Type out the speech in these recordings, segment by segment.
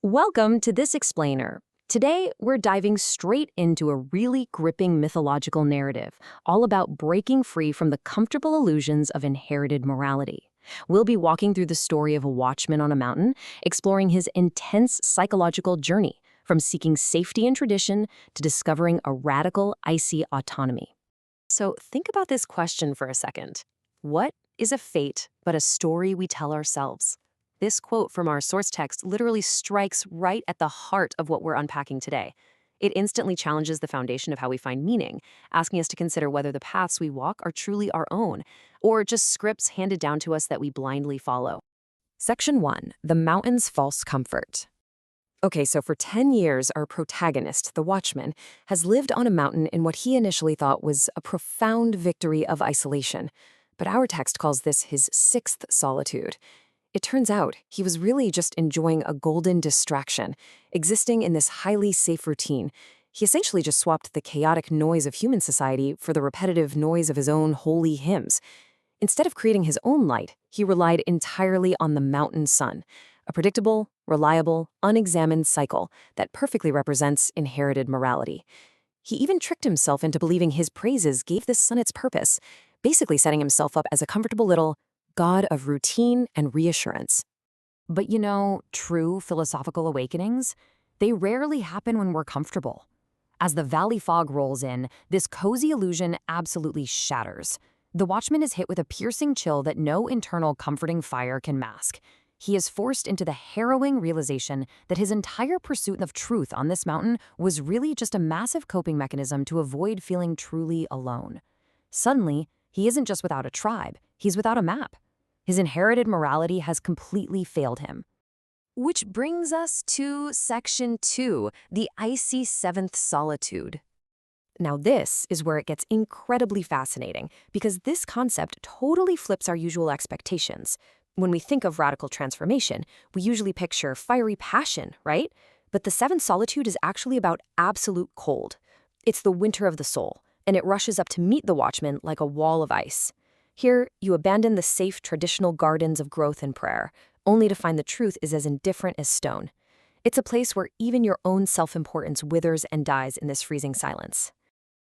Welcome to This Explainer. Today, we're diving straight into a really gripping mythological narrative, all about breaking free from the comfortable illusions of inherited morality. We'll be walking through the story of a watchman on a mountain, exploring his intense psychological journey, from seeking safety in tradition to discovering a radical, icy autonomy. So think about this question for a second. What is a fate but a story we tell ourselves? This quote from our source text literally strikes right at the heart of what we're unpacking today. It instantly challenges the foundation of how we find meaning, asking us to consider whether the paths we walk are truly our own, or just scripts handed down to us that we blindly follow. Section 1. The Mountain's False Comfort. Okay, so for 10 years, our protagonist, the Watchman, has lived on a mountain in what he initially thought was a profound victory of isolation. But our text calls this his sixth solitude. It turns out he was really just enjoying a golden distraction, existing in this highly safe routine. He essentially just swapped the chaotic noise of human society for the repetitive noise of his own holy hymns. Instead of creating his own light, he relied entirely on the mountain sun, a predictable, reliable, unexamined cycle that perfectly represents inherited morality. He even tricked himself into believing his praises gave the sun its purpose, basically setting himself up as a comfortable little god of routine and reassurance. But true philosophical awakenings, they rarely happen when we're comfortable. As the valley fog rolls in, this cozy illusion absolutely shatters. The Watchman is hit with a piercing chill that no internal comforting fire can mask. He is forced into the harrowing realization that his entire pursuit of truth on this mountain was really just a massive coping mechanism to avoid feeling truly alone. Suddenly, he isn't just without a tribe, he's without a map. His inherited morality has completely failed him. Which brings us to Section 2, the icy seventh solitude. Now this is where it gets incredibly fascinating, because this concept totally flips our usual expectations. When we think of radical transformation, we usually picture fiery passion, right? But the seventh solitude is actually about absolute cold. It's the winter of the soul, and it rushes up to meet the Watchman like a wall of ice. Here, you abandon the safe traditional gardens of growth and prayer, only to find the truth is as indifferent as stone. It's a place where even your own self-importance withers and dies in this freezing silence.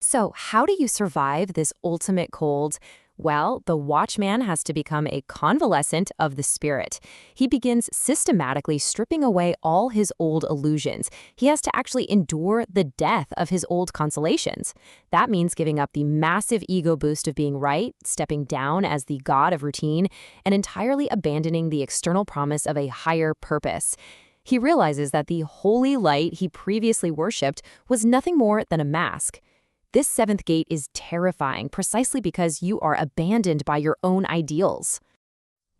So, how do you survive this ultimate cold? Well, the Watchman has to become a convalescent of the spirit. He begins systematically stripping away all his old illusions. He has to actually endure the death of his old consolations. That means giving up the massive ego boost of being right, stepping down as the god of routine, and entirely abandoning the external promise of a higher purpose. He realizes that the holy light he previously worshipped was nothing more than a mask. This seventh gate is terrifying precisely because you are abandoned by your own ideals.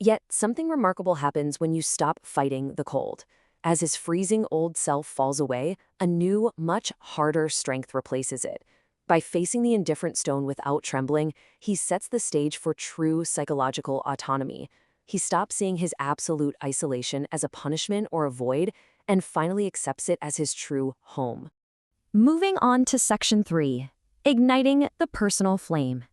Yet something remarkable happens when you stop fighting the cold. As his freezing old self falls away, a new, much harder strength replaces it. By facing the indifferent stone without trembling, he sets the stage for true psychological autonomy. He stops seeing his absolute isolation as a punishment or a void, and finally accepts it as his true home. Moving on to Section 3. Igniting the personal flame.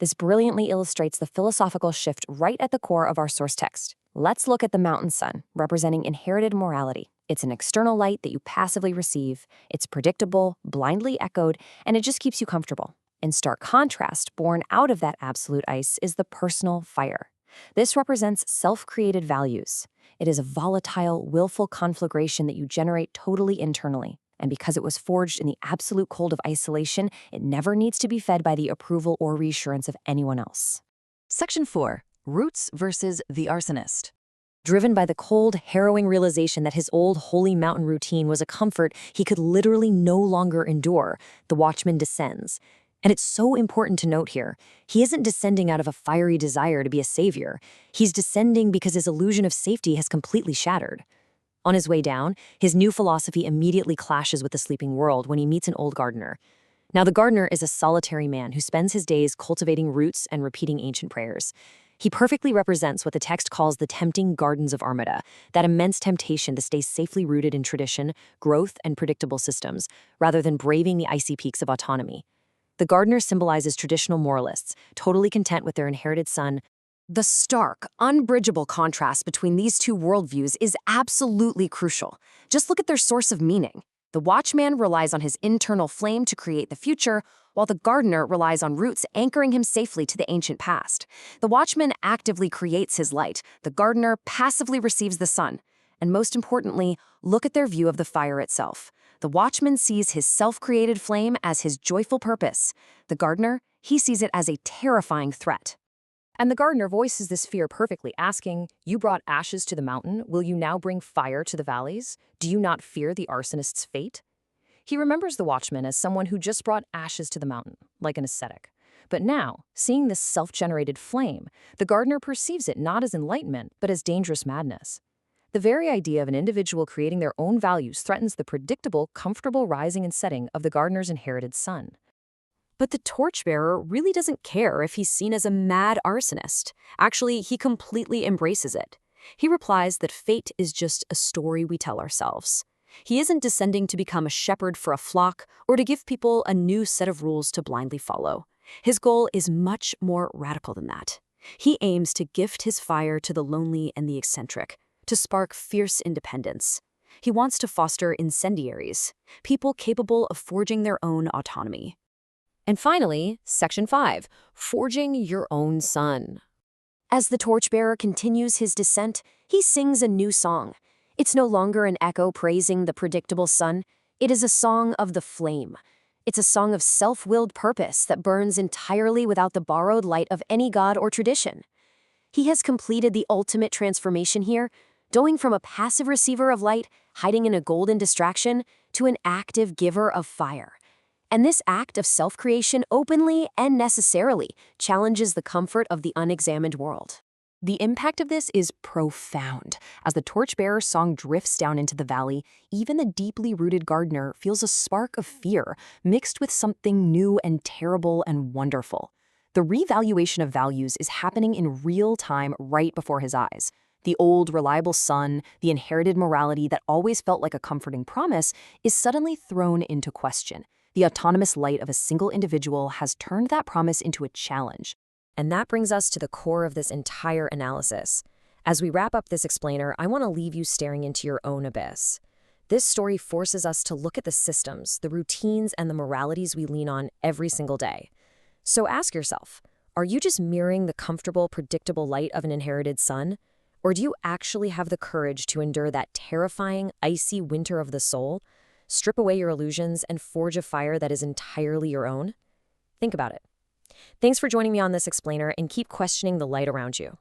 This brilliantly illustrates the philosophical shift right at the core of our source text. Let's look at the mountain sun, representing inherited morality. It's an external light that you passively receive. It's predictable, blindly echoed, and it just keeps you comfortable. In stark contrast, born out of that absolute ice is the personal fire. This represents self-created values. It is a volatile, willful conflagration that you generate totally internally. And because it was forged in the absolute cold of isolation, it never needs to be fed by the approval or reassurance of anyone else. Section 4. Roots versus the arsonist. Driven by the cold, harrowing realization that his old holy mountain routine was a comfort he could literally no longer endure, the Watchman descends. And it's so important to note here, he isn't descending out of a fiery desire to be a savior. He's descending because his illusion of safety has completely shattered. On his way down, his new philosophy immediately clashes with the sleeping world when he meets an old gardener. Now, the gardener is a solitary man who spends his days cultivating roots and repeating ancient prayers. He perfectly represents what the text calls the tempting gardens of Armida, that immense temptation to stay safely rooted in tradition, growth, and predictable systems, rather than braving the icy peaks of autonomy. The gardener symbolizes traditional moralists, totally content with their inherited sun, The stark, unbridgeable contrast between these two worldviews is absolutely crucial. Just look at their source of meaning. The watchman relies on his internal flame to create the future, while the gardener relies on roots anchoring him safely to the ancient past. The watchman actively creates his light, the gardener passively receives the sun. And most importantly, look at their view of the fire itself. The watchman sees his self-created flame as his joyful purpose. The gardener, he sees it as a terrifying threat. And the gardener voices this fear perfectly, asking, "You brought ashes to the mountain, will you now bring fire to the valleys? Do you not fear the arsonist's fate?" He remembers the watchman as someone who just brought ashes to the mountain, like an ascetic. But now, seeing this self-generated flame, the gardener perceives it not as enlightenment, but as dangerous madness. The very idea of an individual creating their own values threatens the predictable, comfortable rising and setting of the gardener's inherited sun. But the torchbearer really doesn't care if he's seen as a mad arsonist. Actually, he completely embraces it. He replies that fate is just a story we tell ourselves. He isn't descending to become a shepherd for a flock or to give people a new set of rules to blindly follow. His goal is much more radical than that. He aims to gift his fire to the lonely and the eccentric, to spark fierce independence. He wants to foster incendiaries, people capable of forging their own autonomy. And finally, Section 5, Forging Your Own Sun. As the torchbearer continues his descent, he sings a new song. It's no longer an echo praising the predictable sun. It is a song of the flame. It's a song of self-willed purpose that burns entirely without the borrowed light of any god or tradition. He has completed the ultimate transformation here, going from a passive receiver of light, hiding in a golden distraction, to an active giver of fire. And this act of self-creation openly and necessarily challenges the comfort of the unexamined world. The impact of this is profound. As the torchbearer's song drifts down into the valley, even the deeply rooted gardener feels a spark of fear mixed with something new and terrible and wonderful. The revaluation of values is happening in real time right before his eyes. The old, reliable sun, the inherited morality that always felt like a comforting promise, is suddenly thrown into question. The autonomous light of a single individual has turned that promise into a challenge. And that brings us to the core of this entire analysis. As we wrap up this explainer, I want to leave you staring into your own abyss. This story forces us to look at the systems, the routines, and the moralities we lean on every single day. So ask yourself, are you just mirroring the comfortable, predictable light of an inherited sun? Or do you actually have the courage to endure that terrifying, icy winter of the soul? Strip away your illusions and forge a fire that is entirely your own? Think about it. Thanks for joining me on this explainer, and keep questioning the light around you.